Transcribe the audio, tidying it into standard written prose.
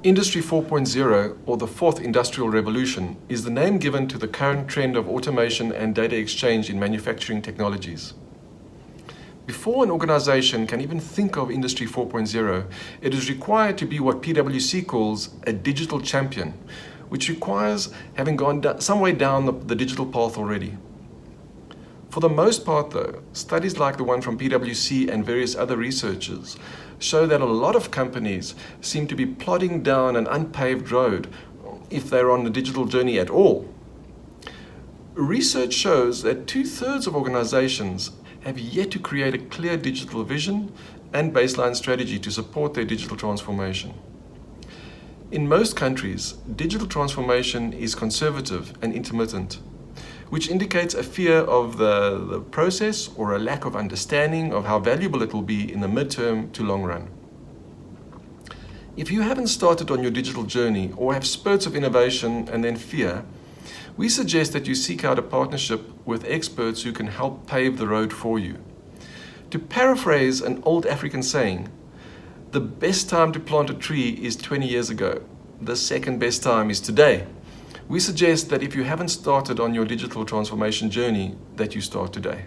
Industry 4.0, or the fourth industrial revolution, is the name given to the current trend of automation and data exchange in manufacturing technologies. Before an organization can even think of Industry 4.0, it is required to be what PwC calls a digital champion, which requires having gone some way down the digital path already. For the most part though, studies like the one from PwC and various other researchers show that a lot of companies seem to be plodding down an unpaved road, if they're on the digital journey at all. Research shows that 2/3 of organizations have yet to create a clear digital vision and baseline strategy to support their digital transformation. In most countries, digital transformation is conservative and intermittent, which indicates a fear of the process or a lack of understanding of how valuable it will be in the midterm to long run. If you haven't started on your digital journey or have spurts of innovation and then fear, we suggest that you seek out a partnership with experts who can help pave the road for you. To paraphrase an old African saying, the best time to plant a tree is 20 years ago. The second best time is today. We suggest that if you haven't started on your digital transformation journey, that you start today.